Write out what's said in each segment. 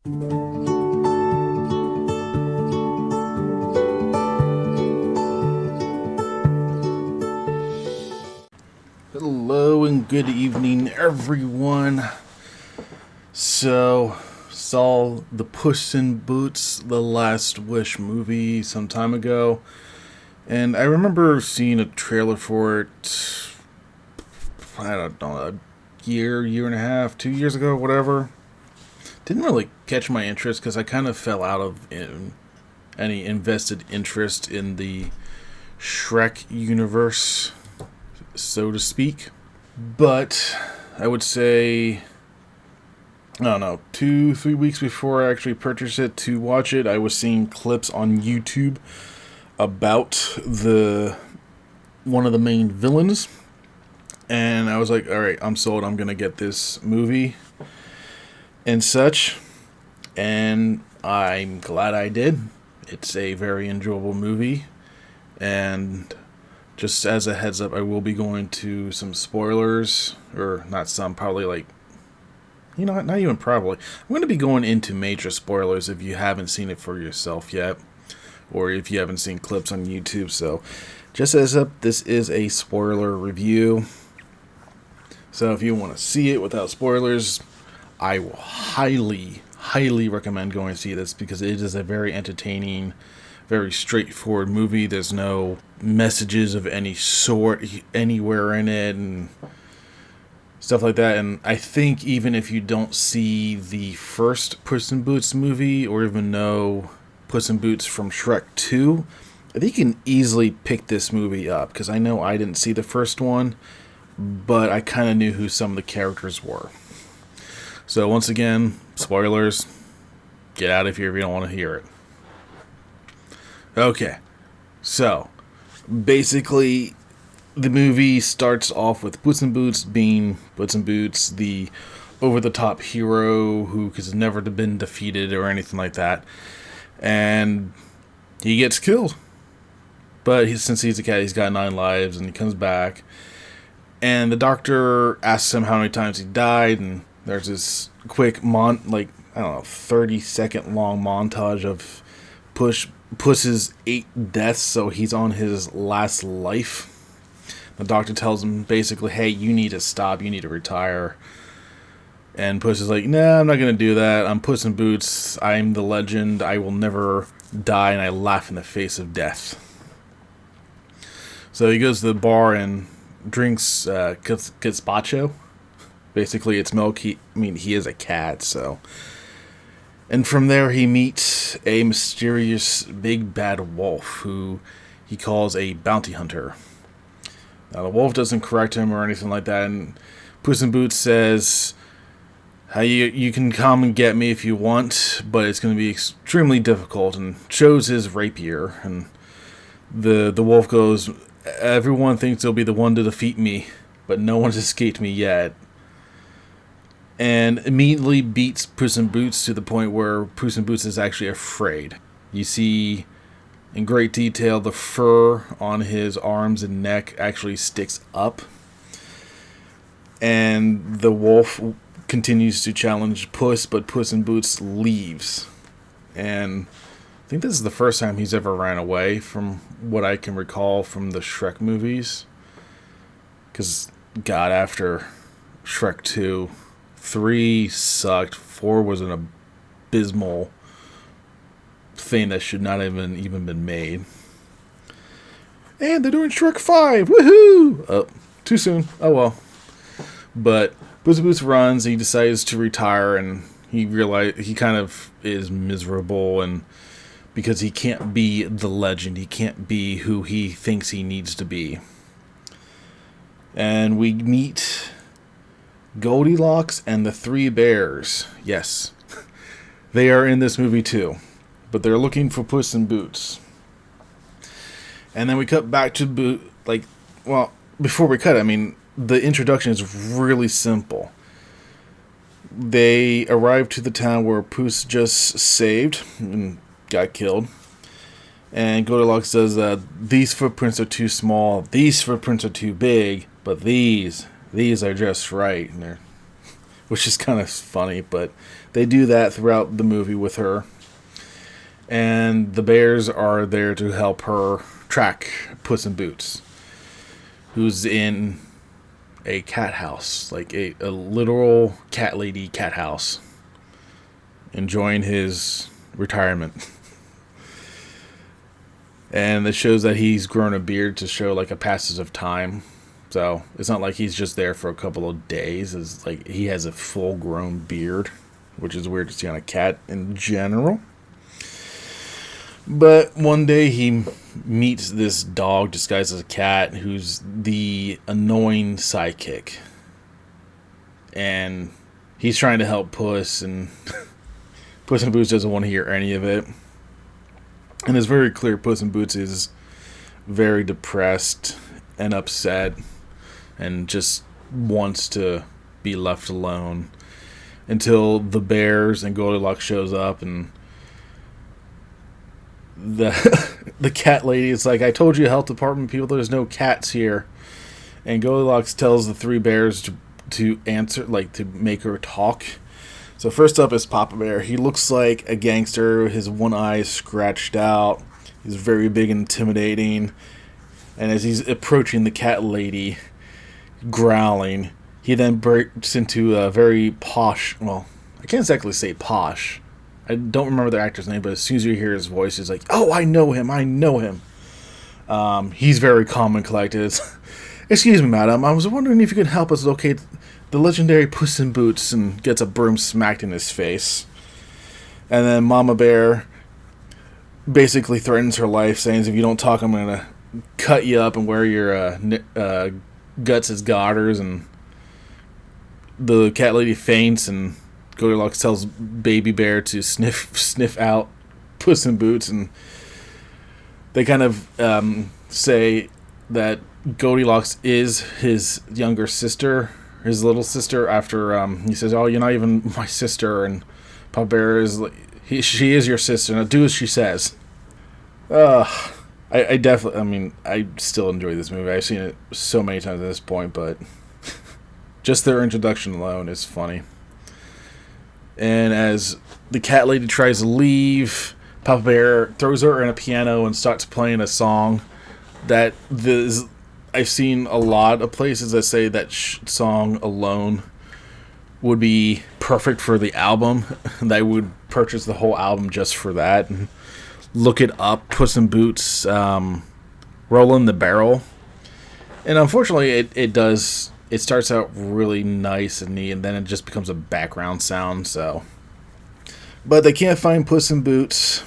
Hello and good evening, everyone. So, saw the Puss in Boots, The Last Wish movie some time ago, and I remember seeing a trailer for it, I don't know, a year and a half, 2 years ago, whatever. Didn't really catch my interest because I kind of fell out of any invested interest in the Shrek universe, so to speak. But I would say, I don't know, 2, 3 weeks before I actually purchased it to watch it, I was seeing clips on YouTube about the one of the main villains, and I was like, all right, I'm sold. I'm gonna get this movie and such, and I'm glad I did. It's a very enjoyable movie, and just as a heads up, I will be going to some spoilers, or not some, probably like, not even probably. I'm going to be going into major spoilers if you haven't seen it for yourself yet, or if you haven't seen clips on YouTube. So, just as up, this is a spoiler review. So if you want to see it without spoilers, I will highly recommend going to see this because it is a very entertaining, very straightforward movie. There's no messages of any sort anywhere in it and stuff like that. And I think even if you don't see the first Puss in Boots movie or even know Puss in Boots from Shrek 2, I think you can easily pick this movie up because I know I didn't see the first one, but I kind of knew who some of the characters were. So once again, spoilers. Get out of here if you don't want to hear it. Okay, so basically the movie starts off with Puss in Boots being Puss in Boots, the over-the-top hero who has never been defeated or anything like that, and he gets killed. But since he's a cat, he's got 9 lives, and he comes back, and the doctor asks him how many times he died, and there's this quick 30-second long montage of Puss's 8 deaths, so he's on his last life. The doctor tells him basically, hey, you need to stop, you need to retire. And Puss is like, nah, I'm not going to do that. I'm Puss in Boots, I'm the legend, I will never die, and I laugh in the face of death. So he goes to the bar and drinks gazpacho. Basically, it's milk. He is a cat, so. And from there, he meets a mysterious big bad wolf who he calls a bounty hunter. Now, the wolf doesn't correct him or anything like that, and Puss in Boots says, "Hey, you can come and get me if you want, but it's going to be extremely difficult," and shows his rapier. And the wolf goes, "Everyone thinks they'll be the one to defeat me, but no one's escaped me yet." And immediately beats Puss in Boots to the point where Puss in Boots is actually afraid. You see in great detail the fur on his arms and neck actually sticks up. And the wolf continues to challenge Puss, but Puss in Boots leaves. And I think this is the first time he's ever ran away from what I can recall from the Shrek movies. Because, God, after Shrek 2... 3 sucked. 4 was an abysmal thing that should not have even been made. And they're doing Shrek 5. Woohoo! Oh, too soon. Oh well. But Puss in Boots runs. He decides to retire, and he kind of is miserable, and because he can't be the legend, he can't be who he thinks he needs to be. And we meet Goldilocks and the 3 bears. Yes, they are in this movie too, but they're looking for Puss in Boots. And then we cut back to before we cut, the introduction is really simple. They arrive to the town where Puss just saved and got killed. And Goldilocks says, these footprints are too small, these footprints are too big, but these are just right. And they're which is kind of funny, but they do that throughout the movie with her. And the bears are there to help her track Puss in Boots, who's in a cat house, like a literal cat lady cat house, enjoying his retirement. And it shows that he's grown a beard to show like a passage of time. So it's not like he's just there for a couple of days. It's like he has a full grown beard, which is weird to see on a cat in general. But one day he meets this dog disguised as a cat who's the annoying sidekick. And he's trying to help Puss, and Puss in Boots doesn't want to hear any of it. And it's very clear Puss in Boots is very depressed and upset and just wants to be left alone until the bears and Goldilocks shows up, and the cat lady is like, I told you, health department people, there's no cats here. And Goldilocks tells the three bears to answer, like to make her talk. So first up is Papa Bear. He looks like a gangster. His one eye is scratched out. He's very big and intimidating. And as he's approaching the cat lady, growling, he then breaks into a very posh, well, I can't exactly say posh. I don't remember the actor's name, but as soon as you hear his voice, it's like, oh, I know him. He's very calm and collected. Excuse me, madam. I was wondering if you could help us locate the legendary Puss in Boots, and gets a broom smacked in his face. And then Mama Bear basically threatens her life, saying, if you don't talk, I'm going to cut you up and wear your guts as garters. And the cat lady faints, and Goldilocks tells Baby Bear to sniff out Puss in Boots. And they kind of say that Goldilocks is his younger sister, his little sister, after he says, oh, you're not even my sister. And Papa Bear is like, she is your sister, now do as she says. I definitely, I mean, I still enjoy this movie. I've seen it so many times at this point, but just their introduction alone is funny. And as the cat lady tries to leave, Papa Bear throws her in a piano and starts playing a song that I've seen a lot of places that say that song alone would be perfect for the album. They would purchase the whole album just for that. And look it up, Puss in Boots, Rollin' the Barrel. And unfortunately, it does. It starts out really nice and neat, and then it just becomes a background sound. So, but they can't find Puss in Boots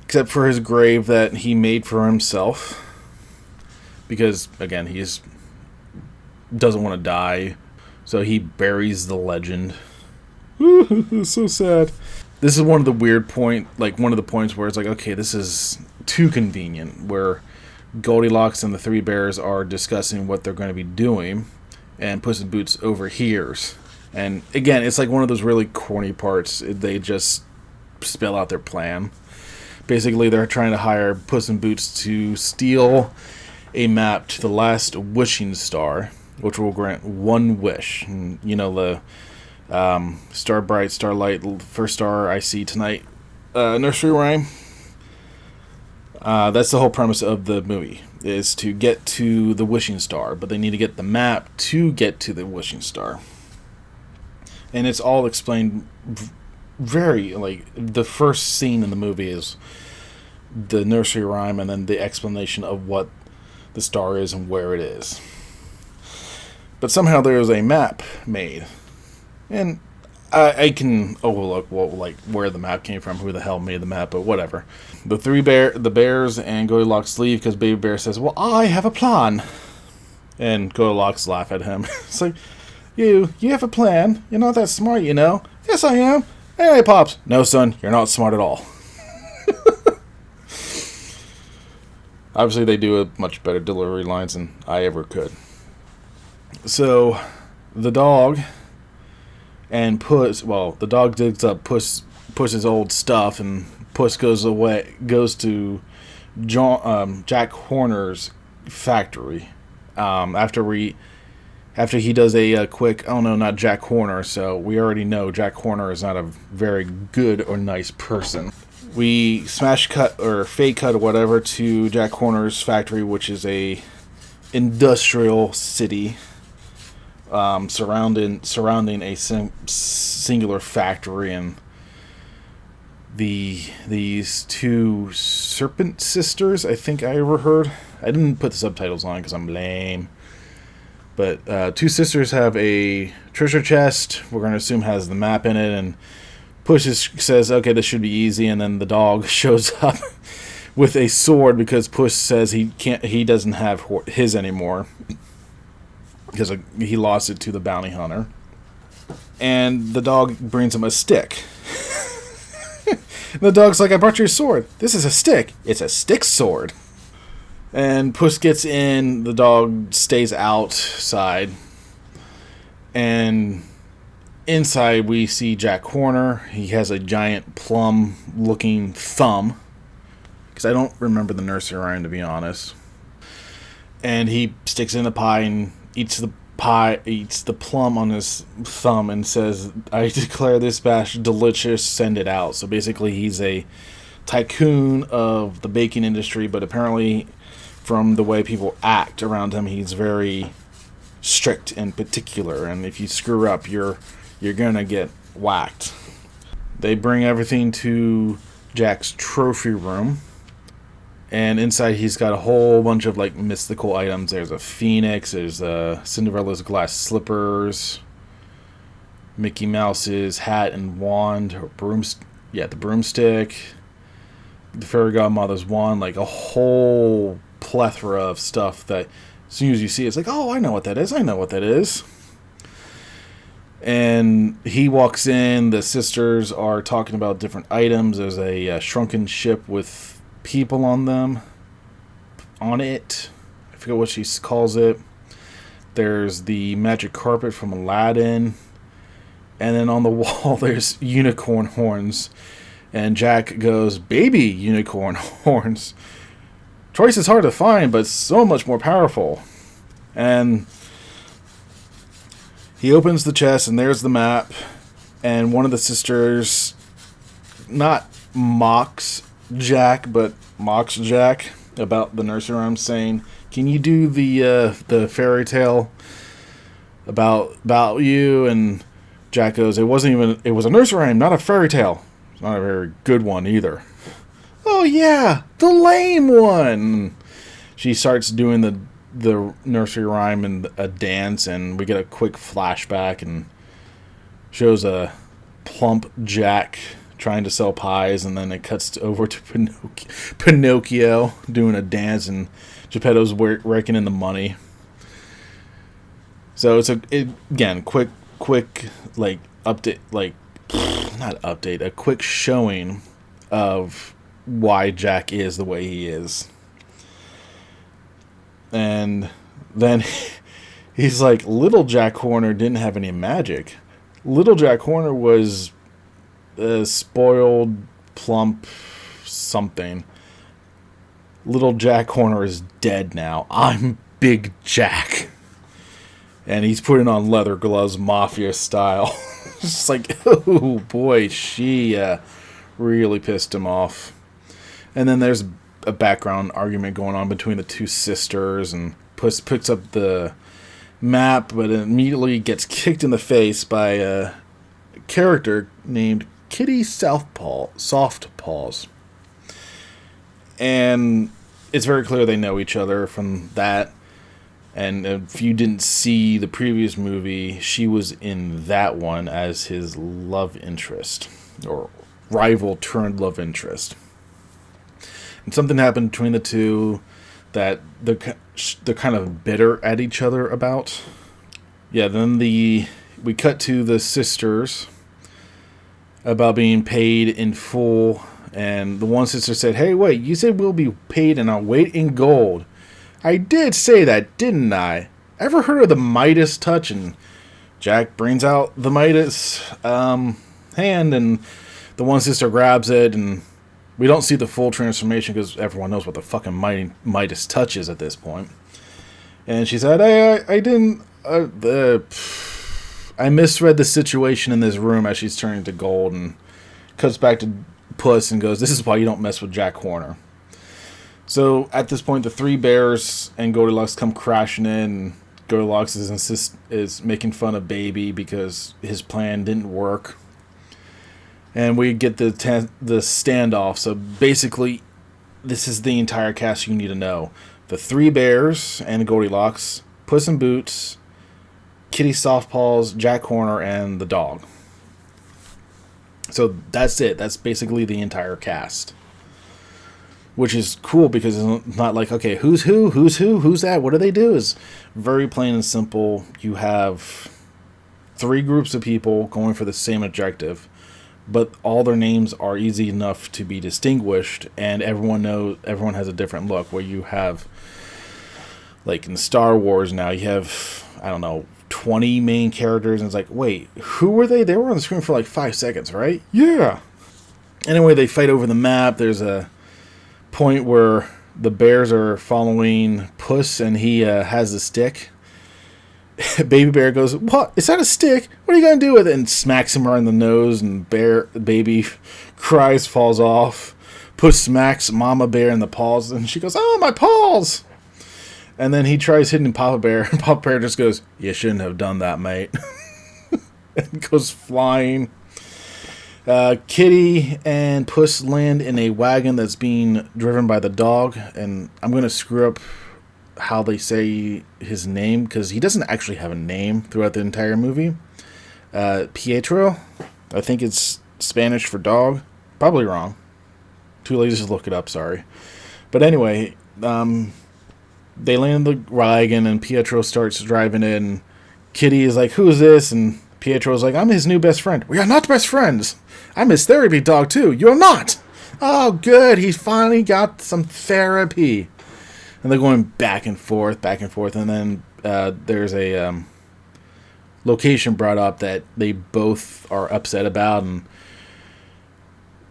except for his grave that he made for himself. Because, again, he doesn't want to die, so he buries the legend. It's so sad. This is one of the one of the points where it's like, okay, this is too convenient, where Goldilocks and the three bears are discussing what they're going to be doing, and Puss in Boots overhears. And, again, it's like one of those really corny parts. They just spell out their plan. Basically, they're trying to hire Puss in Boots to steal a map to the last wishing star, which will grant one wish. And, you know, the star bright, starlight, first star I see tonight nursery rhyme. That's the whole premise of the movie, is to get to the wishing star, but they need to get the map to get to the wishing star. And it's all explained very, like, the first scene in the movie is the nursery rhyme and then the explanation of what the star is and where it is. But somehow there is a map made, and I can overlook where the map came from, who the hell made the map, but whatever. The bears and Goldilocks leave because Baby Bear says, well, I have a plan. And Goldilocks laugh at him. It's like, you have a plan? You're not that smart, you know. Yes, I am. Hey, Pops. No, son, you're not smart at all. Obviously, they do a much better delivery lines than I ever could. So, the dog and Puss, well, the dog digs up Puss's old stuff, and Puss goes to Jack Horner's factory after After he does a quick, oh no, not Jack Horner, so we already know Jack Horner is not a very good or nice person. We smash cut or fade cut or whatever to Jack Horner's factory, which is a industrial city surrounding a singular factory, and these two serpent sisters, I think I overheard. I didn't put the subtitles on because I'm lame. But two sisters have a treasure chest. We're going to assume has the map in it, and Puss says, okay, this should be easy, and then the dog shows up with a sword because Puss says he doesn't have his anymore because he lost it to the bounty hunter. And the dog brings him a stick. The dog's like, I brought you a sword. This is a stick. It's a stick sword. And Puss gets in, the dog stays outside, and inside we see Jack Horner. He has a giant plum-looking thumb, because I don't remember the nursery rhyme, to be honest. And he sticks in the pie and eats the plum on his thumb and says, I declare this batch delicious, send it out. So basically he's a tycoon of the baking industry, but apparently from the way people act around him, he's very strict and particular, and if you screw up, you're gonna get whacked. They bring everything to Jack's trophy room, and inside he's got a whole bunch of like mystical items. There's a phoenix, there's Cinderella's glass slippers, Mickey Mouse's hat and wand, or the broomstick, the fairy godmother's wand, like a whole plethora of stuff that as soon as you see it, it's like, oh, I know what that is. And he walks in, the sisters are talking about different items. There's a shrunken ship with people on it. I forget what she calls it. There's the magic carpet from Aladdin. And then on the wall there's unicorn horns. And Jack goes, baby unicorn horns. Choice is hard to find, but so much more powerful. And he opens the chest, and there's the map. And one of the sisters not mocks Jack, but mocks Jack about the nursery rhyme, saying, "Can you do the fairy tale about you?" And Jack goes, "It was a nursery rhyme, not a fairy tale. It's not a very good one either." "Oh yeah, the lame one." She starts doing the nursery rhyme and a dance, and we get a quick flashback and shows a plump Jack trying to sell pies, and then it cuts over to Pinocchio doing a dance, and Geppetto's raking in the money. So it's again quick like update, like not update, a quick showing of why Jack is the way he is. And then he's like, little Jack Horner didn't have any magic. Little Jack Horner was a spoiled, plump something. Little Jack Horner is dead now. I'm Big Jack. And he's putting on leather gloves, mafia style. It's like, oh boy, she really pissed him off. And then there's a background argument going on between the two sisters, and Puss picks up the map, but immediately gets kicked in the face by a character named Kitty Softpaws. And it's very clear they know each other from that. And if you didn't see the previous movie, she was in that one as his love interest, or rival turned love interest. And something happened between the two that they're kind of bitter at each other about. Yeah, then we cut to the sisters about being paid in full, and the one sister said, "Hey, wait, you said we'll be paid in our weight in gold." "I did say that, didn't I? Ever heard of the Midas touch?" And Jack brings out the Midas hand, and the one sister grabs it, and we don't see the full transformation because everyone knows what the fucking Midas touch is at this point. And she said, "Hey, I didn't I misread the situation in this room as she's turning to gold, and cuts back to Puss and goes, "This is why you don't mess with Jack Horner." So at this point, the three bears and Goldilocks come crashing in. And Goldilocks is making fun of Baby because his plan didn't work, and we get the standoff. So basically, this is the entire cast you need to know: the three bears and Goldilocks, Puss in Boots, Kitty Softpaws, Jack Horner, and the dog. So that's it. That's basically the entire cast. Which is cool because it's not like, okay, who's who, who's that, what do they do? It's very plain and simple. You have three groups of people going for the same objective, but all their names are easy enough to be distinguished, and everyone has a different look. Where you have, like in Star Wars now, you have, I don't know, 20 main characters, and it's like, wait, who were they? They were on the screen for like 5 seconds, right? Yeah. Anyway, they fight over the map. There's a point where the bears are following Puss, and he has a stick. Baby Bear goes, "What? Is that a stick? What are you gonna do with it?" And smacks him right in the nose, and Baby cries, falls off. Puss smacks Mama Bear in the paws, and she goes, "Oh, my paws!" And then he tries hitting Papa Bear, and Papa Bear just goes, "You shouldn't have done that, mate." And goes flying. Kitty and Puss land in a wagon that's being driven by the dog, and I'm going to screw up how they say his name because he doesn't actually have a name throughout the entire movie. Pietro, I think it's Spanish for dog. Probably wrong. Too lazy to look it up, sorry. But anyway, they land in the wagon, and Pietro starts driving in. Kitty is like, "Who's this?" And Pietro's like, "I'm his new best friend." "We are not best friends. I'm his therapy dog, too." "You're not." "Oh, good. He's finally got some therapy." And they're going back and forth. And then there's a location brought up that they both are upset about. And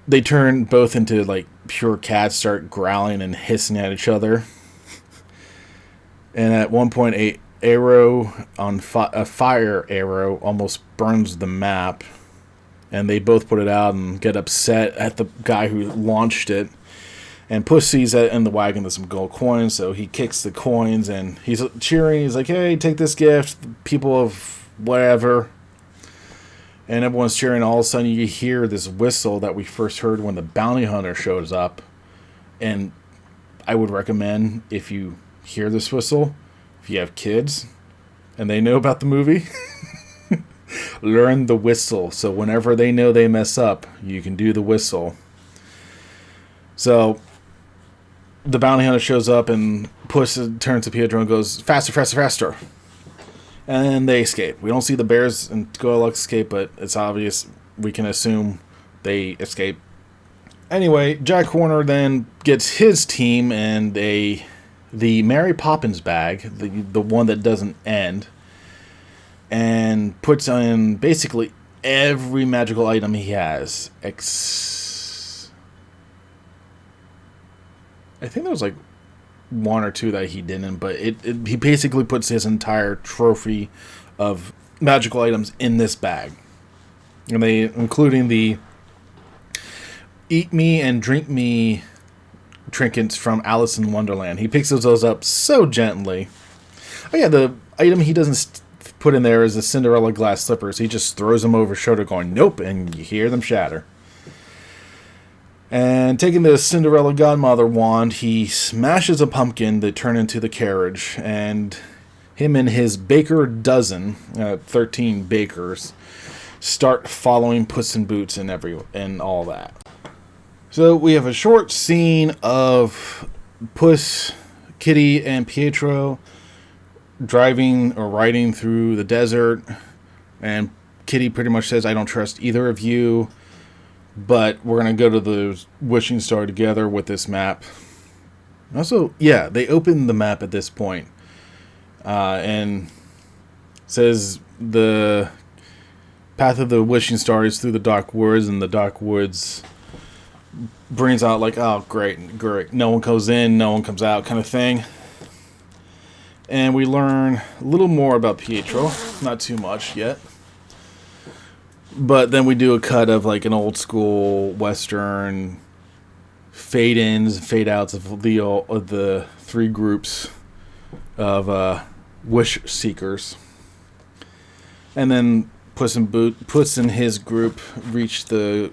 they turn both into, like, pure cats, start growling and hissing at each other. And at one point, a fire arrow almost burns the map, and they both put it out and get upset at the guy who launched it. And Puss sees that in the wagon there's some gold coins, so he kicks the coins, and he's cheering. He's like, "Hey, take this gift, people of whatever." And everyone's cheering. All of a sudden, you hear this whistle that we first heard when the bounty hunter shows up. And I would recommend, if you hear this whistle, if you have kids and they know about the movie, learn the whistle. So whenever they know they mess up, you can do the whistle. So the bounty hunter shows up, and Puss turns to Pietro and goes, "Faster, faster, faster." And they escape. We don't see the bears and Goldilocks escape, but it's obvious. We can assume they escape. Anyway, Jack Horner then gets his team and the Mary Poppins bag, the one that doesn't end, and puts in basically every magical item he has. I think there was like one or two that he didn't, but he basically puts his entire trophy of magical items in this bag. And including the Eat Me and Drink Me trinkets from Alice in Wonderland. He picks those up so gently. Oh yeah, the item he doesn't put in there is the Cinderella glass slippers. He just throws them over his shoulder going, "Nope," and you hear them shatter. And taking the Cinderella Godmother wand, he smashes a pumpkin that turns into the carriage, and him and his baker dozen, 13 bakers, start following Puss in Boots and all that. So we have a short scene of Puss, Kitty, and Pietro driving or riding through the desert, and Kitty pretty much says, "I don't trust either of you, but we're going to go to the wishing star together with this map." Also, yeah, they open the map at this point, and says the path of the wishing star is through the dark woods, and the dark woods brings out like, "Oh, great, no one goes in, no one comes out," kind of thing. And we learn a little more about Pietro. Not too much yet. But then we do a cut of like an old school Western fade ins, fade outs of the three groups of wish seekers. And then Puss and his group reach the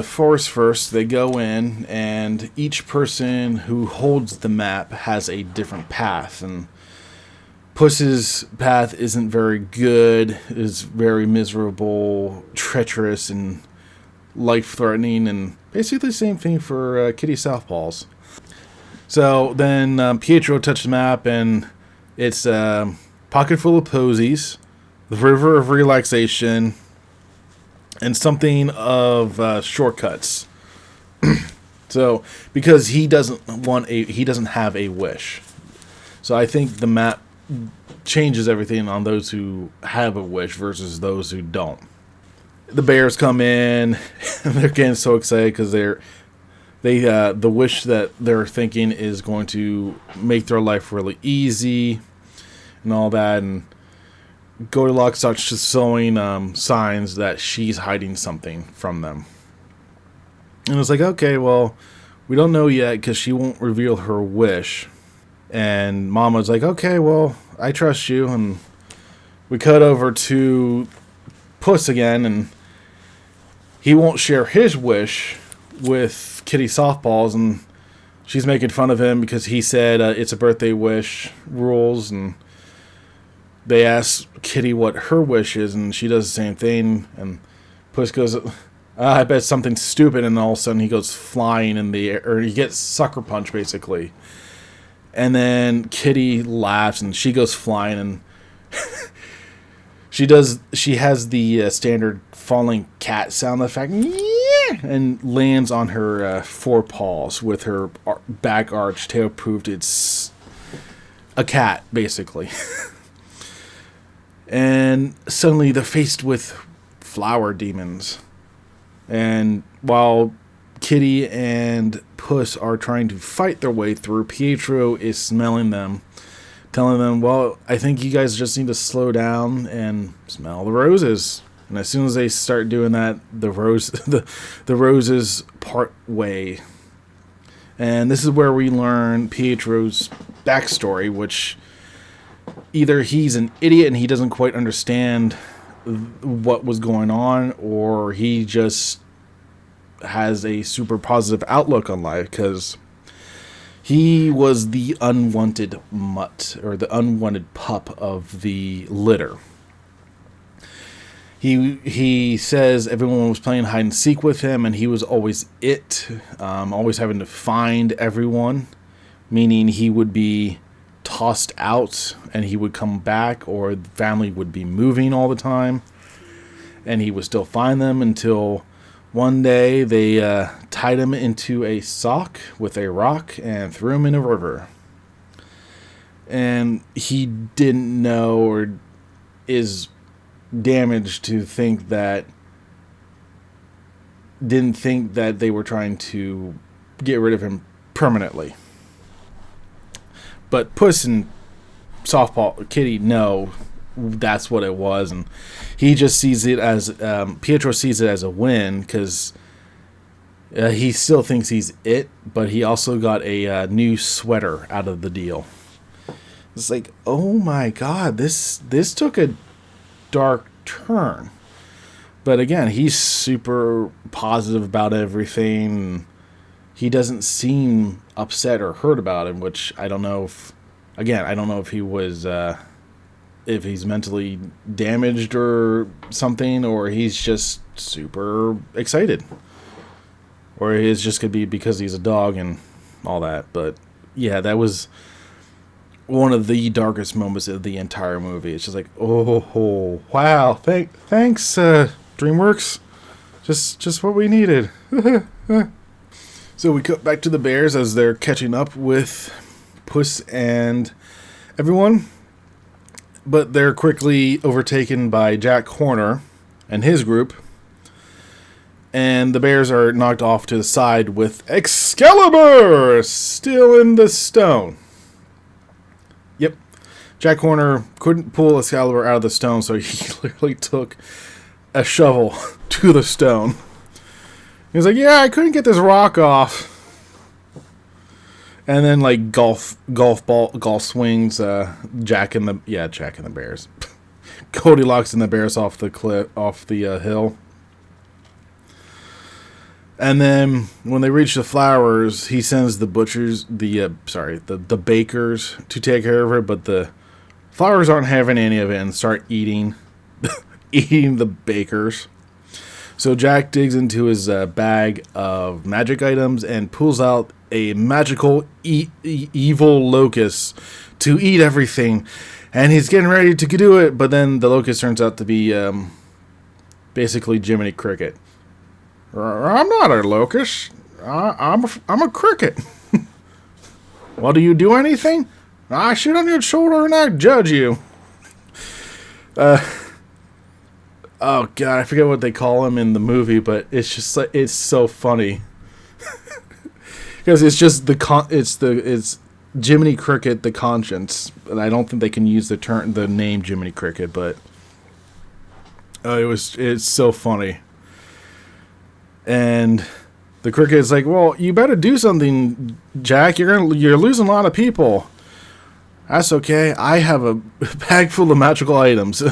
forest first. They go in, and each person who holds the map has a different path. And Puss's path isn't very good, is very miserable, treacherous, and life-threatening, and basically the same thing for Kitty Southpaws. So then Pietro touched the map, and it's a pocket full of posies, the river of relaxation, and something of shortcuts. So because he doesn't have a wish. So I think the map changes everything on those who have a wish versus those who don't. The bears come in and they're getting so excited because the wish that they're thinking is going to make their life really easy and all that. And Goldilocks starts showing signs that she's hiding something from them. And it's like, okay, well, we don't know yet because she won't reveal her wish. And Mama's like, okay, well, I trust you. And we cut over to Puss again, and he won't share his wish with Kitty Softballs, and she's making fun of him because he said it's a birthday wish rules, and they ask Kitty what her wish is, and she does the same thing, and Puss goes, I bet something stupid, and all of a sudden he goes flying in the air, or he gets sucker punched, basically. And then Kitty laughs, and she goes flying, and she has the standard falling cat sound effect, and lands on her forepaws with her back arch, tail poofed. It's a cat, basically. And suddenly they're faced with flower demons. And while Kitty and Puss are trying to fight their way through, Pietro is smelling them, telling them, well, I think you guys just need to slow down and smell the roses. And as soon as they start doing that, the roses part way. And this is where we learn Pietro's backstory, which either he's an idiot and he doesn't quite understand what was going on, or he just has a super positive outlook on life, because he was the unwanted mutt, or the unwanted pup of the litter. He says everyone was playing hide and seek with him, and he was always always having to find everyone, meaning he would be tossed out and he would come back, or the family would be moving all the time and he would still find them, until one day they tied him into a sock with a rock and threw him in a river. And he didn't know, or is damaged to think that, didn't think that they were trying to get rid of him permanently. But Puss and Kitty know that's what it was, and he just sees it as Pietro sees it as a win, because he still thinks he's it, but he also got a new sweater out of the deal. It's like, oh my god, this took a dark turn. But again, he's super positive about everything. He doesn't seem upset or hurt about it, which I don't know if, again, I don't know if he was, if he's mentally damaged or something, or he's just super excited. Or it's just could be because he's a dog and all that. But yeah, that was one of the darkest moments of the entire movie. It's just like, oh wow, thanks, DreamWorks, just what we needed. So we cut back to the bears as they're catching up with Puss and everyone, but they're quickly overtaken by Jack Horner and his group, and the bears are knocked off to the side with Excalibur still in the stone. Jack Horner couldn't pull Excalibur out of the stone, so he literally took a shovel to the stone. He's like, yeah, I couldn't get this rock off. And then like golf swings, Jack and the Bears. Goldilocks and the Bears off the hill. And then when they reach the flowers, he sends the butchers, the bakers to take care of her, but the flowers aren't having any of it and start eating the bakers. So Jack digs into his bag of magic items and pulls out a magical evil locust to eat everything. And he's getting ready to do it, but then the locust turns out to be basically Jiminy Cricket. I'm not a locust. I'm a cricket. Well, do you do anything? I sit on your shoulder and I judge you. Oh god, I forget what they call him in the movie, but it's just like it's so funny because it's just it's Jiminy Cricket, the conscience, and I don't think they can use the name Jiminy Cricket, but it's so funny. And the cricket is like, well, you better do something, Jack. You're losing a lot of people. That's okay. I have a bag full of magical items.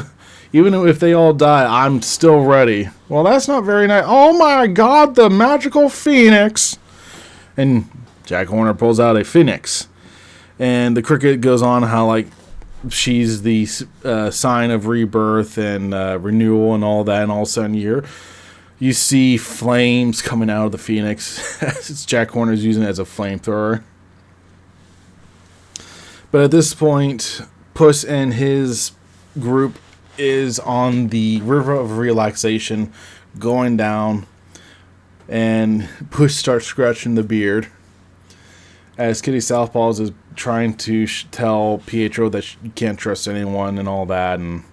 Even if they all die, I'm still ready. Well, that's not very nice. Oh my god, the magical phoenix. And Jack Horner pulls out a phoenix. And the cricket goes on how, like, she's the sign of rebirth and renewal and all that. And all of a sudden, you see flames coming out of the phoenix. It's Jack Horner's using it as a flamethrower. But at this point, Puss and his group is on the river of relaxation going down. And Puss starts scratching the beard as Kitty Southpaws is trying to tell Pietro that you can't trust anyone and all that. And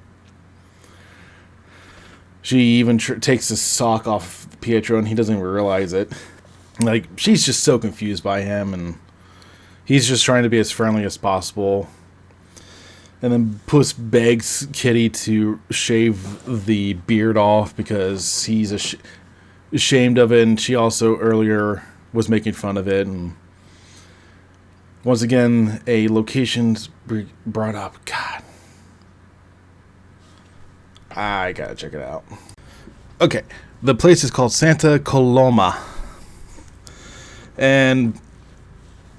she even takes his sock off Pietro, and he doesn't even realize it. Like, she's just so confused by him, and he's just trying to be as friendly as possible. And then Puss begs Kitty to shave the beard off because he's ashamed of it, and she also earlier was making fun of it. And once again, a location's brought up. God. I gotta check it out. Okay, the place is called Santa Coloma. And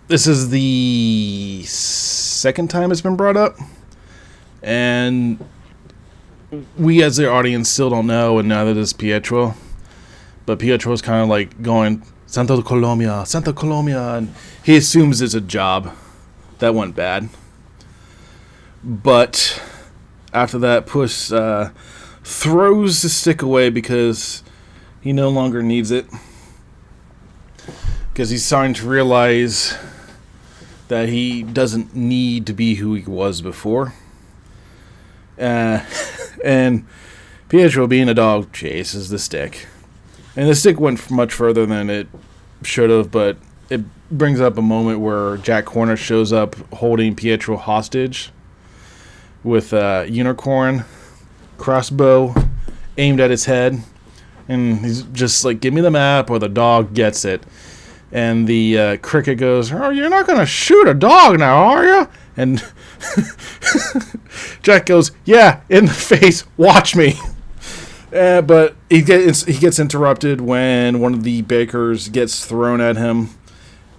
this is the second time it's been brought up. And we as the audience still don't know, and neither does Pietro. But Pietro's kind of like going, Santa Coloma, and he assumes it's a job. That went bad. But after that, Puss throws the stick away because he no longer needs it. Because he's starting to realize that he doesn't need to be who he was before. And Pietro, being a dog, chases the stick. And the stick went much further than it should have, but it brings up a moment where Jack Horner shows up holding Pietro hostage with a unicorn crossbow aimed at his head. And he's just like, give me the map or the dog gets it. And the cricket goes, oh, you're not going to shoot a dog now, are you? And Jack goes, yeah, in the face, watch me. But he gets interrupted when one of the bakers gets thrown at him.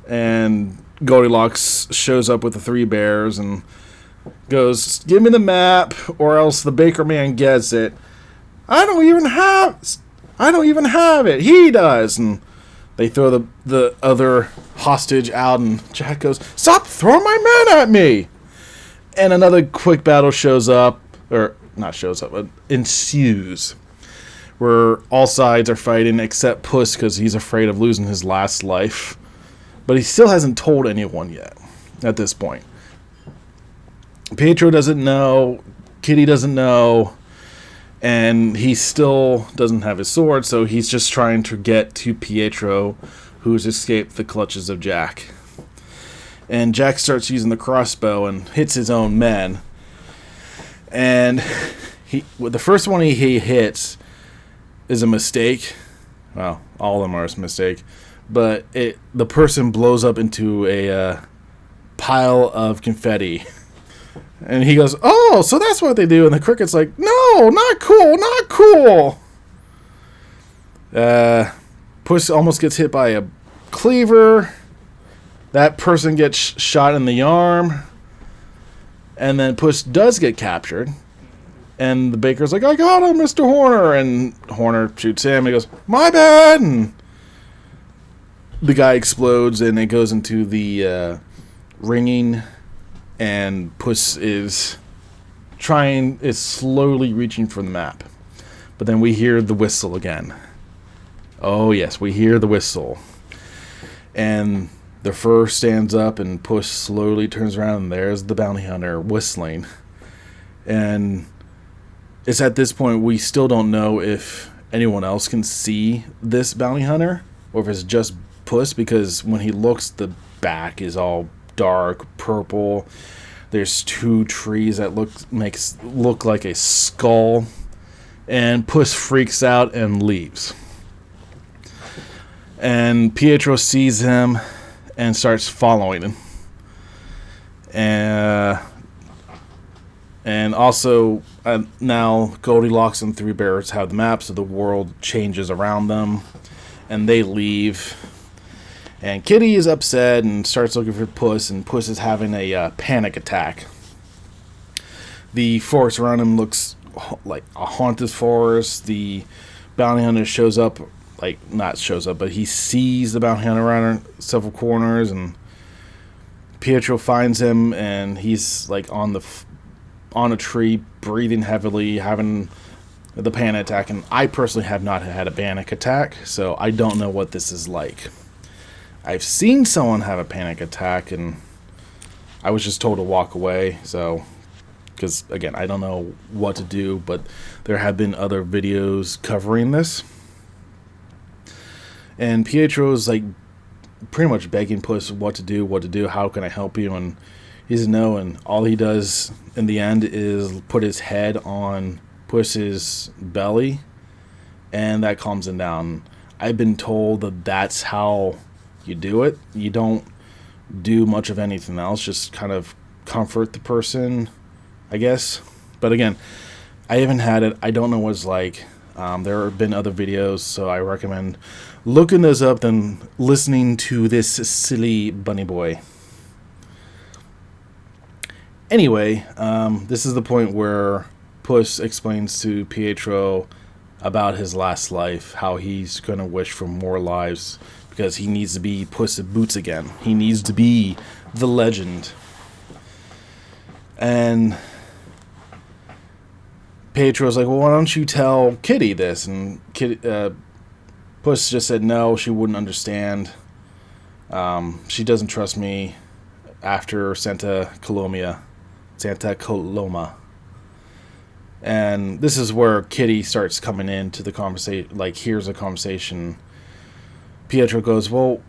And Goldilocks shows up with the three bears and goes, give me the map or else the baker man gets it. I don't even have it. He does. And they throw the other hostage out, and Jack goes, stop throwing my men at me! And another quick battle ensues, where all sides are fighting except Puss because he's afraid of losing his last life. But he still hasn't told anyone yet at this point. Pietro doesn't know, Kitty doesn't know, and he still doesn't have his sword, so he's just trying to get to Pietro, who's escaped the clutches of Jack. And Jack starts using the crossbow and hits his own men. And the first one he hits is a mistake. Well, all of them are a mistake. But the person blows up into a pile of confetti. And he goes, "Oh, so that's what they do." And the cricket's like, "No, not cool, not cool." Puss almost gets hit by a cleaver. That person gets shot in the arm. And then Puss does get captured. And the baker's like, "I got him, Mr. Horner." And Horner shoots him. And he goes, "My bad." And the guy explodes and it goes into the ringing. And Puss is slowly reaching for the map. But then we hear the whistle again. Oh, yes, we hear the whistle. And the fur stands up and Puss slowly turns around and there's the bounty hunter whistling. And it's at this point we still don't know if anyone else can see this bounty hunter or if it's just Puss, because when he looks, the back is all dark purple. There's two trees that look like a skull. And Puss freaks out and leaves. And Pietro sees him and starts following him. And also, now Goldilocks and Three Bears have the map, so the world changes around them. And they leave. And Kitty is upset and starts looking for Puss, and Puss is having a panic attack. The forest around him looks like a haunted forest. The bounty hunter but he sees the bounty hunter around several corners, and Pietro finds him, and he's like on a tree, breathing heavily, having the panic attack. And I personally have not had a panic attack, so I don't know what this is like. I've seen someone have a panic attack, and I was just told to walk away. So, because again, I don't know what to do, but there have been other videos covering this. And Pietro's like pretty much begging Puss what to do, how can I help you? And he says no, and all he does in the end is put his head on Puss's belly, and that calms him down. I've been told that that's how you do it. You don't do much of anything else, just kind of comfort the person, I guess. But again, I haven't had it. I don't know what it's like. There have been other videos, so I recommend looking those up than listening to this silly bunny boy. Anyway, this is the point where Puss explains to Pietro about his last life, how he's going to wish for more lives, because he needs to be Puss in Boots again. He needs to be the legend. And Pietro's like, "Well, why don't you tell Kitty this?" And Puss just said no, she wouldn't understand. She doesn't trust me after Santa Coloma. And this is where Kitty starts coming into the conversation, like here's a conversation. Pietro goes, "Well,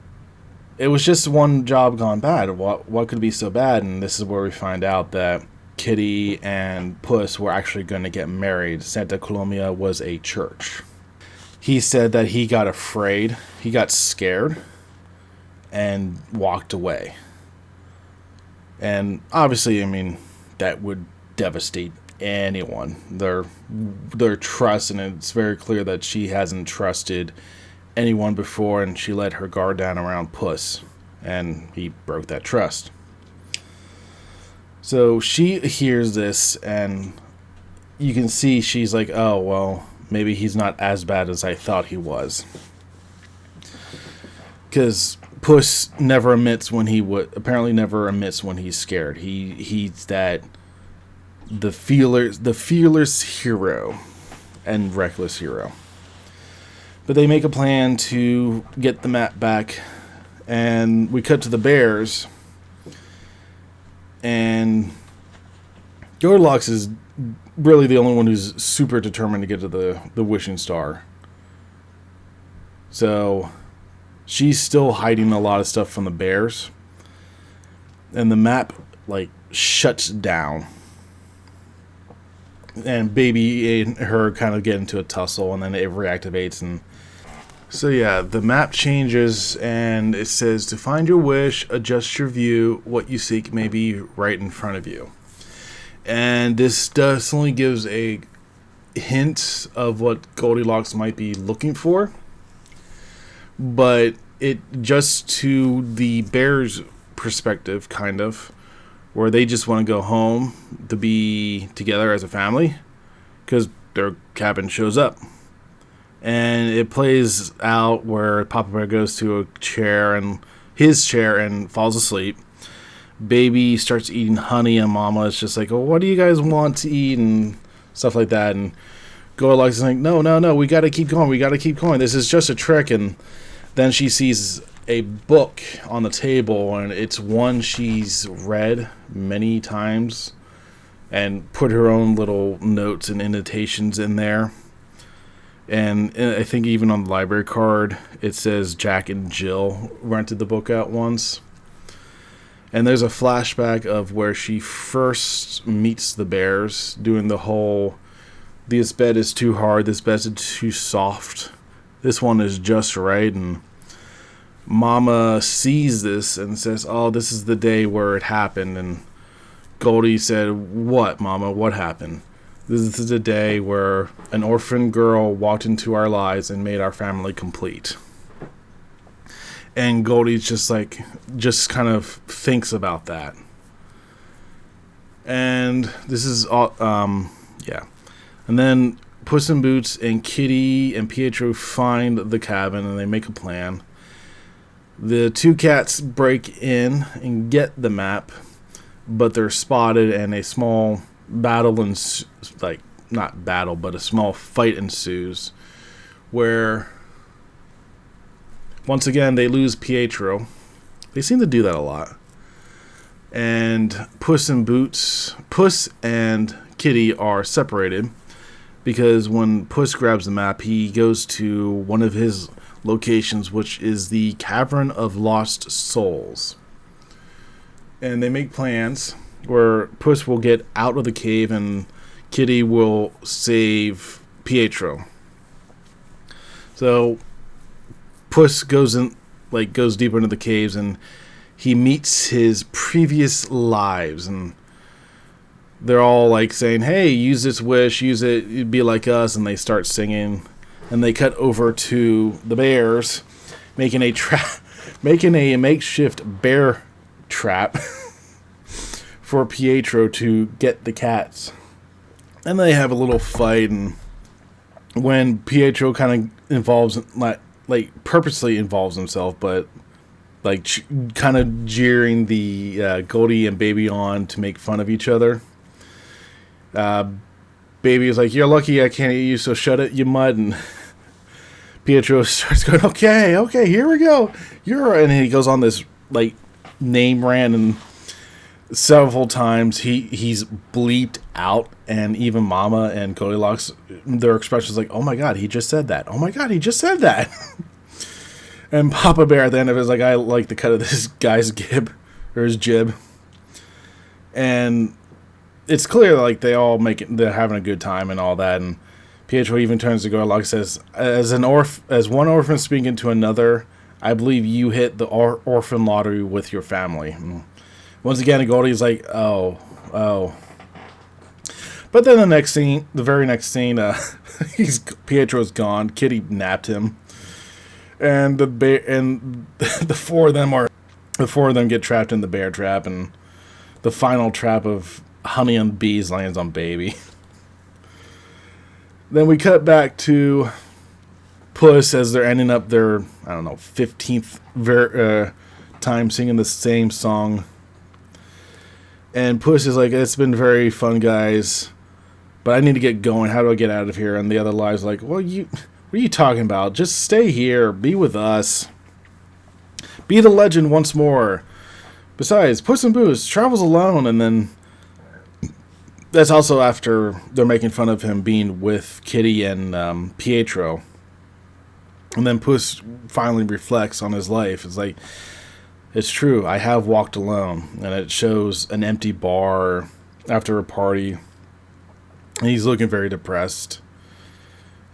it was just one job gone bad. What could be so bad?" And this is where we find out that Kitty and Puss were actually going to get married. Santa Coloma was a church. He said that he got afraid, he got scared, and walked away. And obviously, I mean, that would devastate anyone. Their trust, and it's very clear that she hasn't trusted anyone before, and she let her guard down around Puss, and he broke that trust. So she hears this, and you can see she's like, "Oh, well, maybe he's not as bad as I thought he was." Because Puss never admits when never admits when he's scared. He's the fearless hero and reckless hero. But they make a plan to get the map back, and we cut to the bears, and Goldilocks is really the only one who's super determined to get to the wishing star. So she's still hiding a lot of stuff from the bears, and the map like shuts down. and Baby and her kind of get into a tussle, and then it reactivates. And so yeah, the map changes, and it says to find your wish, adjust your view, what you seek may be right in front of you. And this definitely gives a hint of what Goldilocks might be looking for, but it just to the bear's perspective, kind of, where they just want to go home to be together as a family because their cabin shows up. And it plays out where Papa Bear goes to his chair and falls asleep. Baby starts eating honey, and Mama is just like, oh, what do you guys want to eat? And stuff like that. And Goldilocks is like, no, we got to keep going. This is just a trick. And then she sees a book on the table, and it's one she's read many times and put her own little notes and annotations in there. And I think even on the library card, it says Jack and Jill rented the book out once. And there's a flashback of where she first meets the bears, doing the whole, this bed is too hard, this bed is too soft, this one is just right. And Mama sees this and says, oh, this is the day where it happened. And Goldie said, what, Mama, what happened? This is the day where an orphan girl walked into our lives and made our family complete. And Goldie's just kind of thinks about that. And this is all, yeah. And then Puss in Boots and Kitty and Pietro find the cabin, and they make a plan. The two cats break in and get the map, but they're spotted, and a small battle a small fight ensues, where once again they lose Pietro. They seem to do that a lot. And Puss and Kitty are separated because when Puss grabs the map, he goes to one of his locations, which is the Cavern of Lost Souls. And they make plans where Puss will get out of the cave and Kitty will save Pietro. So Puss goes deeper into the caves, and he meets his previous lives, and they're all like saying, hey, use this wish, use it, you'd be like us. And they start singing, and they cut over to the bears making a makeshift bear trap for Pietro to get the cats. And they have a little fight, and when Pietro kind of purposely involves himself, but kind of jeering the Goldie and Baby on to make fun of each other. Baby is like, you're lucky I can't eat you, so shut it, you mud. And Pietro starts going, okay, here we go. And he goes on this name rant, and several times he's bleeped out, and even Mama and Goldilocks, their expressions like, oh my god, he just said that. Oh my god, he just said that. And Papa Bear at the end of it is like, I like the cut of this guy's his jib. And it's clear they're having a good time and all that. And Pietro even turns to Goldilocks and says, as one orphan speaking to another, I believe you hit the orphan lottery with your family. And once again, Goldie's like, oh. But then the very next scene, Pietro's gone. Kitty napped him, and the four of them get trapped in the bear trap, and the final trap of honey and bees lands on Baby. Then we cut back to Puss as they're ending up their 15th time singing the same song. And Puss is like, it's been very fun, guys, but I need to get going. How do I get out of here? And the other lives like, what are you talking about? Just stay here. Be with us. Be the legend once more. Besides, Puss in Boots travels alone. And then that's also after they're making fun of him being with Kitty and Pietro. And then Puss finally reflects on his life. It's like, it's true, I have walked alone. And it shows an empty bar after a party. And he's looking very depressed.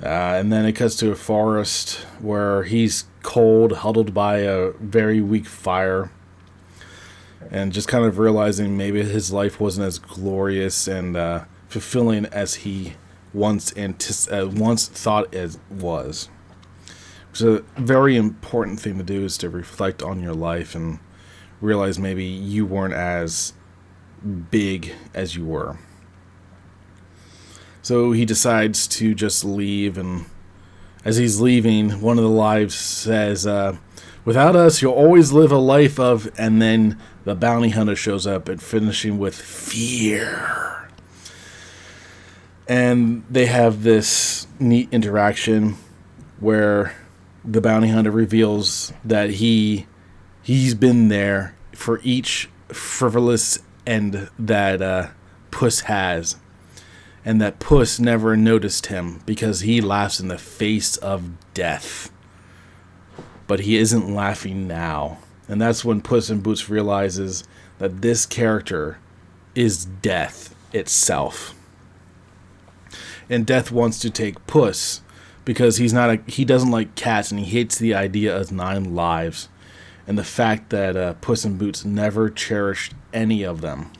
And then it cuts to a forest where he's cold, huddled by a very weak fire, and just kind of realizing maybe his life wasn't as glorious and fulfilling as he once thought it was. It's a very important thing to do, is to reflect on your life and realize maybe you weren't as big as you were. So he decides to just leave, and as he's leaving, one of the lives says, without us, you'll always live a life of, and then the bounty hunter shows up and finishing with fear. And they have this neat interaction where the bounty hunter reveals that he's been there for each frivolous end that Puss has. And that Puss never noticed him because he laughs in the face of death. But he isn't laughing now. And that's when Puss in Boots realizes that this character is death itself. And death wants to take Puss because he doesn't like cats, and he hates the idea of 9 lives. And the fact that Puss in Boots never cherished any of them.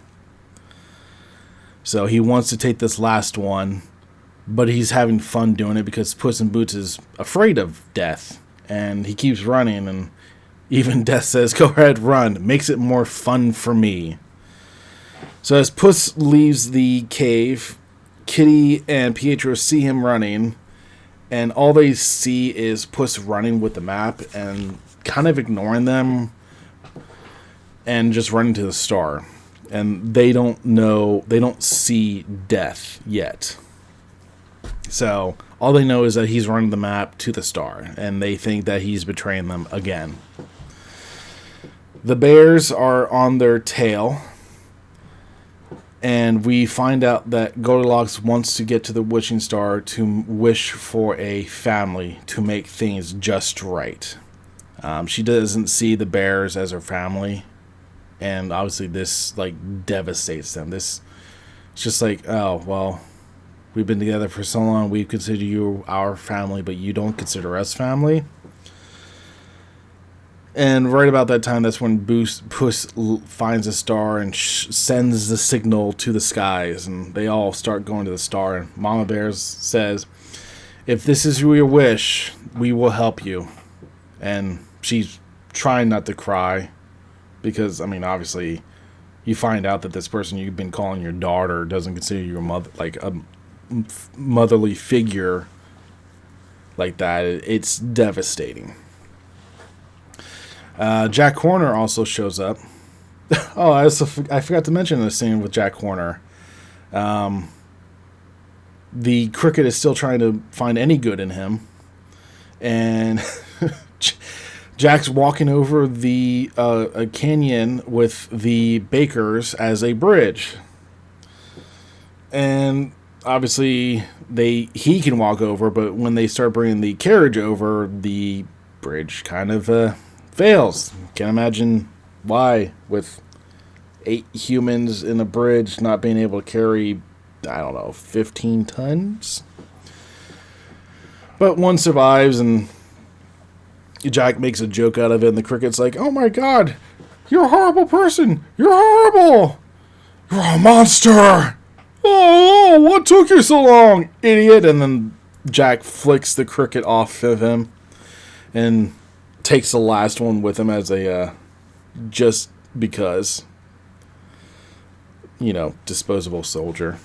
So he wants to take this last one, but he's having fun doing it because Puss in Boots is afraid of death. And he keeps running, and even Death says, go ahead, run. Makes it more fun for me. So as Puss leaves the cave, Kitty and Pietro see him running, and all they see is Puss running with the map and kind of ignoring them and just running to the star. And they don't see death yet. So all they know is that he's running the map to the star, and they think that he's betraying them again. The bears are on their tail, and we find out that Goldilocks wants to get to the wishing star to wish for a family to make things just right. She doesn't see the bears as her family. And obviously this, devastates them. This, it's just like, oh, well, we've been together for so long, we consider you our family, but you don't consider us family. And right about that time, that's when Puss finds a star and sends the signal to the skies. And they all start going to the star. And Mama Bear says, if this is your wish, we will help you. And she's trying not to cry. Because, obviously, you find out that this person you've been calling your daughter doesn't consider you a mother, like a motherly figure like that. It's devastating. Jack Horner also shows up. Oh, I forgot to mention this scene with Jack Horner. The cricket is still trying to find any good in him. And Jack's walking over the a canyon with the Bakers as a bridge, and obviously he can walk over, but when they start bringing the carriage over, the bridge kind of fails. Can't imagine why, with 8 humans in a bridge not being able to carry, 15 tons. But one survives, and Jack makes a joke out of it, and the cricket's like, oh my god, you're a horrible person. You're horrible. You're a monster. Oh, what took you so long, idiot? And then Jack flicks the cricket off of him and takes the last one with him as a, just because, disposable soldier.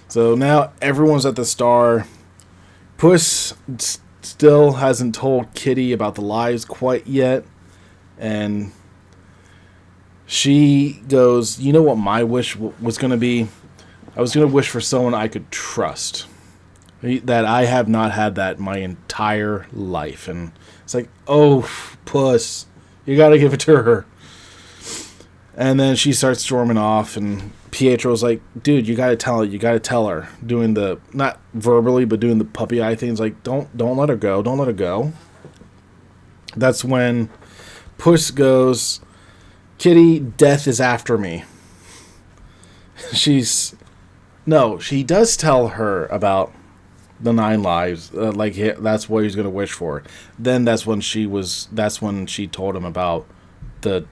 So now everyone's at the star. Puss still hasn't told Kitty about the lies quite yet, and she goes, you know what my wish was going to be? I was going to wish for someone I could trust, that I have not had that my entire life. And it's like, oh, Puss, you got to give it to her. And then she starts storming off, and Pietro's like, dude, you gotta tell her, doing the, not verbally, but doing the puppy eye things, like, don't let her go. That's when Puss goes, Kitty, death is after me. She's No, she does tell her about the 9 lives. That's what he's gonna wish for. Then That's when she told him about the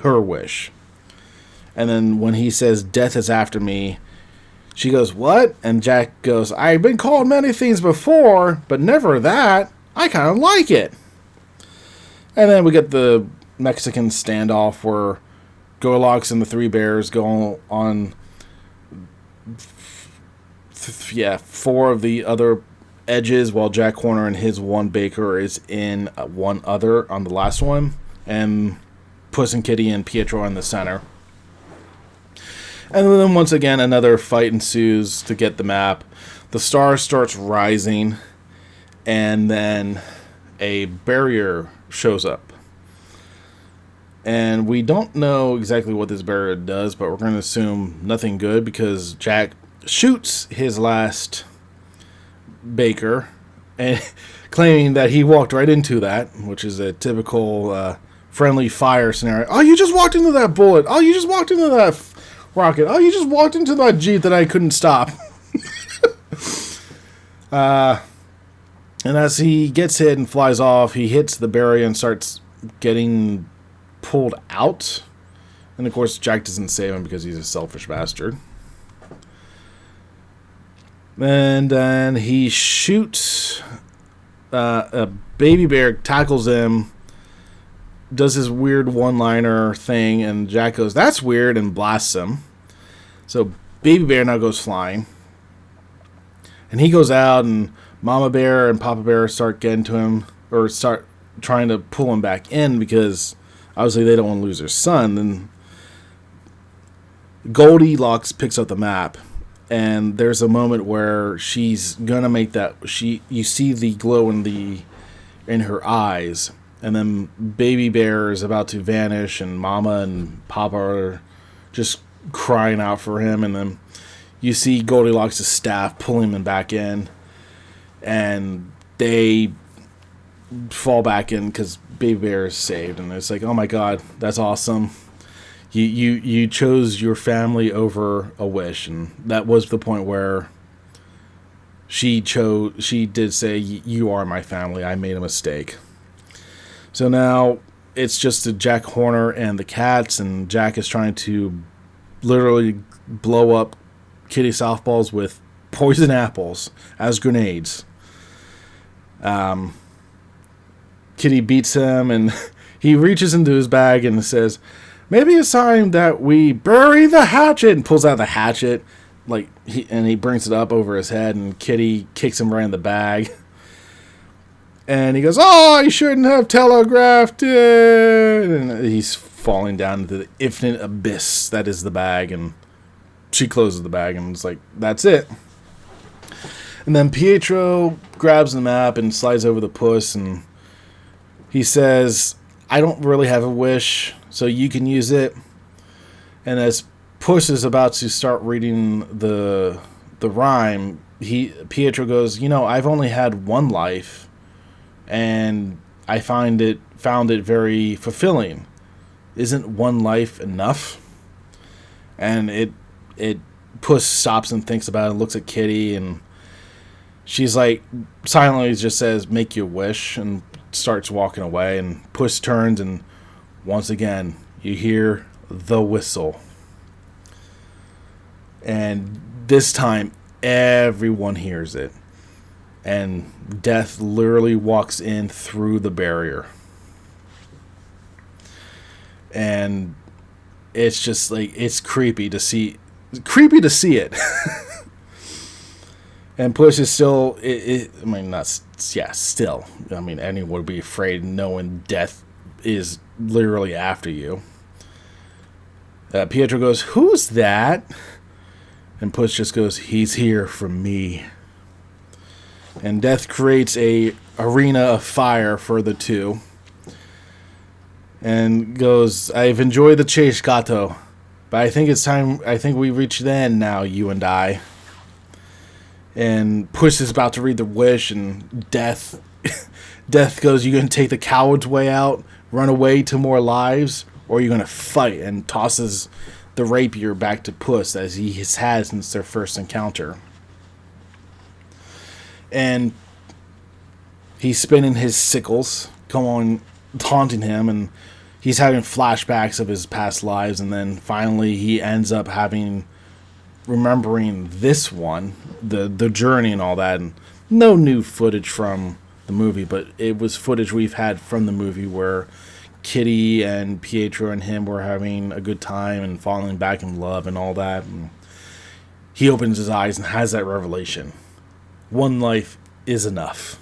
her wish. And then when he says death is after me, she goes, "What?" And Jack goes, "I've been called many things before, but never that. I kind of like it." And then we get the Mexican standoff where Goldilocks and the Three Bears go on, four of the other edges, while Jack Horner and his one baker is in one other on the last one, and Puss and Kitty and Pietro in the center. And then once again, another fight ensues to get the map. The star starts rising, and then a barrier shows up. And we don't know exactly what this barrier does, but we're going to assume nothing good because Jack shoots his last baker, and claiming that he walked right into that, which is a typical friendly fire scenario. "Oh, you just walked into that bullet. Oh, you just walked into that rocket. Oh, you just walked into that Jeep that I couldn't stop." And as he gets hit and flies off, he hits the barrier and starts getting pulled out. And of course, Jack doesn't save him because he's a selfish bastard. And then he shoots a baby bear, tackles him, does his weird one-liner thing, and Jack goes, "That's weird," and blasts him. So baby bear now goes flying. And he goes out, and Mama Bear and Papa Bear start getting to him, or start trying to pull him back in because obviously they don't want to lose their son. And Goldilocks picks up the map, and there's a moment where she's gonna make that. You see the glow in her eyes, and then Baby Bear is about to vanish, and Mama and Papa are just crying out for him, and then you see Goldilocks' staff pulling him back in, and they fall back in because Baby Bear is saved, and it's like, oh my god, that's awesome. You chose your family over a wish, and that was the point where she did say, "You are my family, I made a mistake." So now it's just a Jack Horner and the cats, and Jack is trying to literally blow up Kitty Softballs with poison apples as grenades. Kitty beats him, and he reaches into his bag and says, "Maybe it's time that we bury the hatchet," and pulls out the hatchet, and he brings it up over his head, and Kitty kicks him right in the bag. And he goes, "Oh, I shouldn't have telegraphed it." And he's falling down into the infinite abyss that is the bag, and she closes the bag, and it's like, that's it. And then Pietro grabs the map and slides over the Puss, and he says, "I don't really have a wish, so you can use it." And as Puss is about to start reading the rhyme, Pietro goes, "I've only had one life, and I found it very fulfilling. Isn't one life enough?" And Puss stops and thinks about it and looks at Kitty, and she's like, silently just says, "Make your wish," and starts walking away. And Puss turns, and once again you hear the whistle, and this time everyone hears it, and death literally walks in through the barrier. And it's just like, it's creepy to see it. And Puss is still, still. I mean, anyone would be afraid knowing death is literally after you. Pietro goes, "Who's that?" And Puss just goes, "He's here for me." And death creates a arena of fire for the two. And goes, "I've enjoyed the chase, Gato, but I think it's time. I think we reached the end now, you and I." And Puss is about to read the wish, and Death goes, "You gonna take the coward's way out, run away to more lives, or are you gonna fight?" And tosses the rapier back to Puss as he has had since their first encounter. And he's spinning his sickles, taunting him, and he's having flashbacks of his past lives, and then finally he ends up remembering this one, the journey and all that, and no new footage from the movie, but it was footage we've had from the movie where Kitty and Pietro and him were having a good time and falling back in love and all that, and he opens his eyes and has that revelation. One life is enough.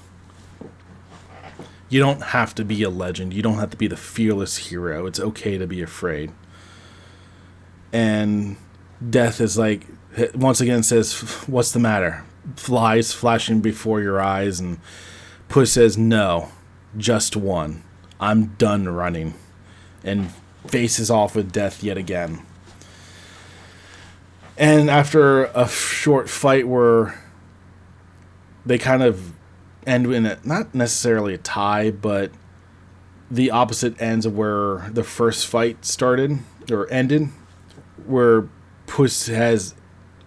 You don't have to be a legend. You don't have to be the fearless hero. It's okay to be afraid. And Death is like, once again says, "What's the matter?" Flies flashing before your eyes, and Puss says, "No, just one. I'm done running." And faces off with Death yet again. And after a short fight where they kind of end in not necessarily a tie, but the opposite ends of where the first fight started or ended, where Puss has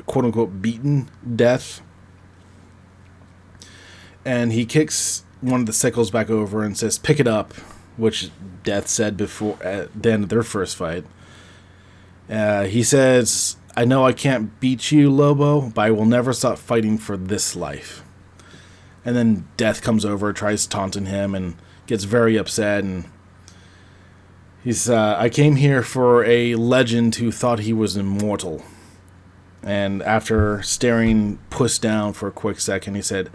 quote unquote beaten Death, and he kicks one of the sickles back over and says, "Pick it up," which Death said before at the end of their first fight. He says, "I know I can't beat you, Lobo, but I will never stop fighting for this life." And then Death comes over, tries taunting him, and gets very upset. And he's, "I came here for a legend who thought he was immortal." And after staring Puss down for a quick second, he said,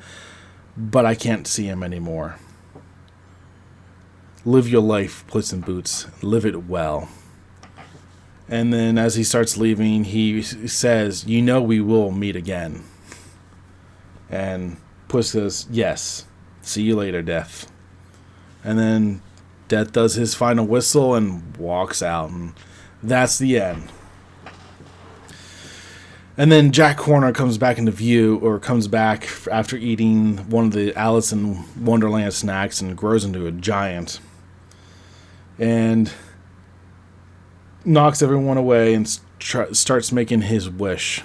"But I can't see him anymore. Live your life, Puss in Boots. Live it well." And then as he starts leaving, he says, "You know we will meet again." And Puss says, "Yes. See you later, Death." And then Death does his final whistle and walks out. And that's the end. And then Jack Horner comes back into view, or comes back after eating one of the Alice in Wonderland snacks, and grows into a giant. And knocks everyone away and starts making his wish.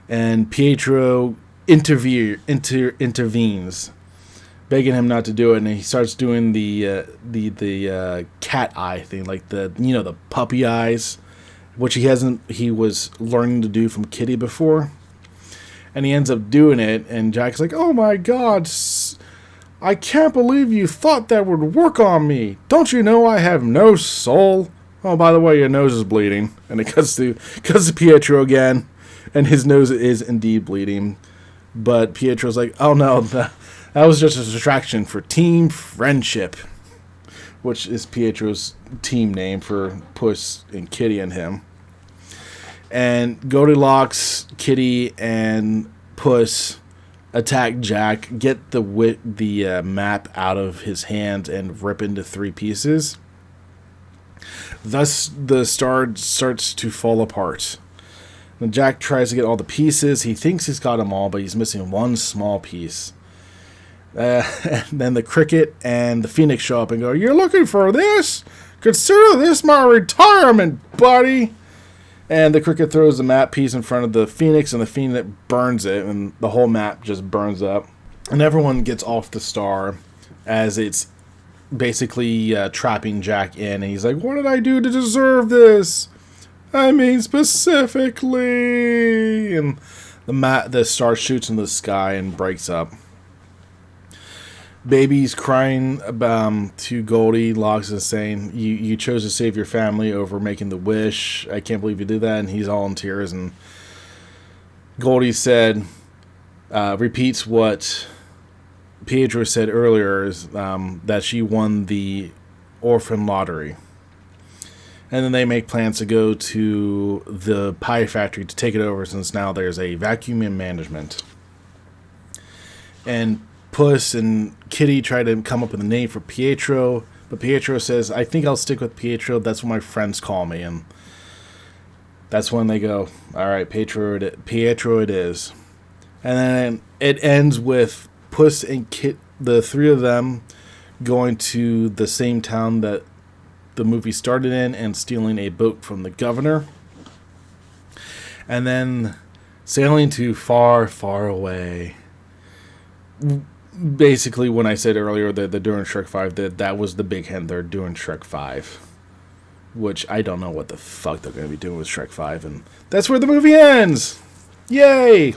And Pietro intervenes, begging him not to do it, and he starts doing the cat eye thing, like the puppy eyes, which he was learning to do from Kitty before, and he ends up doing it, and Jack's like, "Oh my God, I can't believe you thought that would work on me. Don't you know I have no soul? Oh, by the way, your nose is bleeding." And it cuts to Pietro again, and his nose is indeed bleeding. But Pietro's like, "Oh no, that was just a distraction for Team Friendship," which is Pietro's team name for Puss and Kitty and him. And Goldilocks, Kitty, and Puss attack Jack, get the map out of his hand, and rip into 3 pieces. Thus, the star starts to fall apart. When Jack tries to get all the pieces, he thinks he's got them all, but he's missing one small piece. And then the Cricket and the Phoenix show up and go, "You're looking for this? Consider this my retirement, buddy." And the Cricket throws the map piece in front of the Phoenix, and the Phoenix burns it, and the whole map just burns up. And everyone gets off the star as it's basically trapping Jack in. And he's like, "What did I do to deserve this? I mean, specifically." And the star shoots into the sky and breaks up. Baby's crying to Goldilocks and saying, you chose to save your family over making the wish. I can't believe you did that." And he's all in tears. And Goldie repeats what Pietro said earlier, is that she won the orphan lottery. And then they make plans to go to the pie factory to take it over, since now there's a vacuum in management. And Puss and Kitty try to come up with a name for Pietro, but Pietro says, "I think I'll stick with Pietro. That's what my friends call me." And that's when they go, "All right, Pietro it is." And then it ends with Puss and Kit, the 3 of them, going to the same town that the movie started in and stealing a boat from the governor. And then sailing to far, far away. Basically, when I said earlier that they're doing Shrek 5, that was the big hint. They're doing Shrek 5. Which I don't know what the fuck they're going to be doing with Shrek 5. And that's where the movie ends. Yay!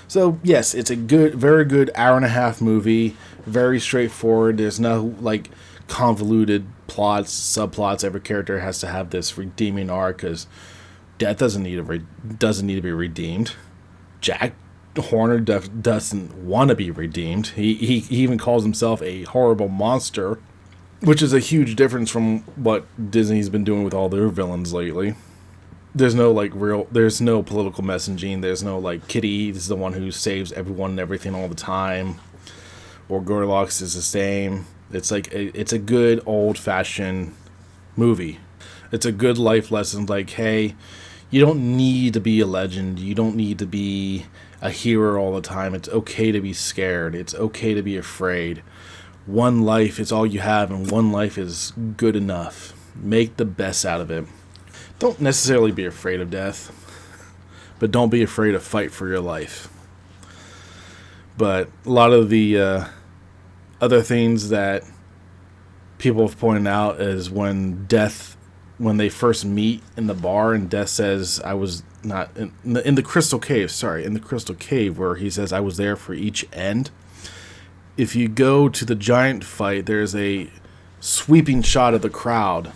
So, yes, it's a good, very good hour-and-a-half movie. Very straightforward. There's no, like, convoluted plots, subplots. Every character has to have this redeeming arc, because Death doesn't need to be redeemed. Jack Horner doesn't want to be redeemed. He even calls himself a horrible monster, which is a huge difference from what Disney's been doing with all their villains lately. There's no political messaging. There's no like Kitty is the one who saves everyone and everything all the time, or Goldilocks is the same. It's like it's a good old fashioned movie. It's a good life lesson. Like, hey, you don't need to be a legend. You don't need to be a hero all the time. It's okay to be scared. It's okay to be afraid. One life is all you have, and one life is good enough. Make the best out of it. Don't necessarily be afraid of death, but don't be afraid to fight for your life. But a lot of the other things that people have pointed out is when they first meet in the bar, and Death says, I was not in the Crystal Cave, in the Crystal Cave, where he says, I was there for each end. If you go to the giant fight, there's a sweeping shot of the crowd,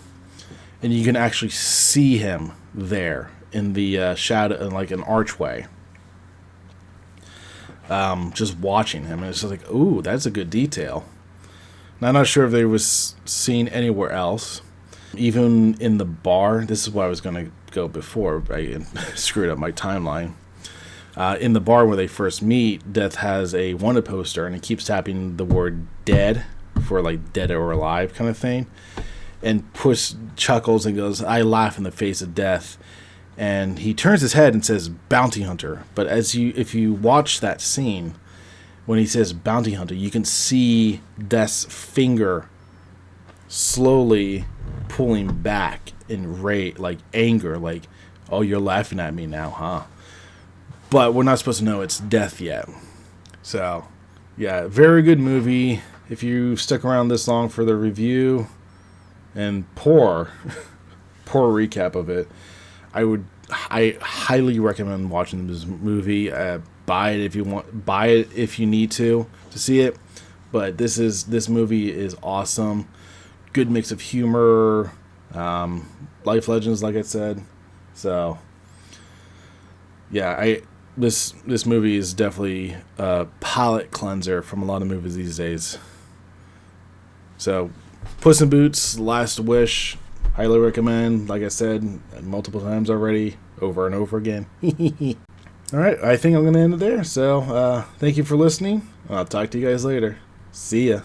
and you can actually see him there in the shadow, in like an archway. Just watching him, and it's just like, ooh, that's a good detail. Now, I'm not sure if they was seen anywhere else. Even in the bar, this is where I was going to go before, I screwed up my timeline. In the bar where they first meet, Death has a wanted poster, and he keeps tapping the word dead for like dead or alive kind of thing. And Puss chuckles and goes, I laugh in the face of Death. And he turns his head and says, Bounty Hunter. But if you watch that scene, when he says Bounty Hunter, you can see Death's finger slowly pulling back in like anger, like, oh, you're laughing at me now, huh? But we're not supposed to know it's Death yet. So, yeah, very good movie. If you stuck around this long for the review and poor recap of it, I highly recommend watching this movie. Buy it if you want. Buy it if you need to see it. But this movie is awesome. Good mix of humor, life legends, like I said. So, yeah, this movie is definitely a palate cleanser from a lot of movies these days. So, Puss in Boots, Last Wish, highly recommend. Like I said multiple times already, over and over again. All right, I think I'm going to end it there. So, thank you for listening. I'll talk to you guys later. See ya.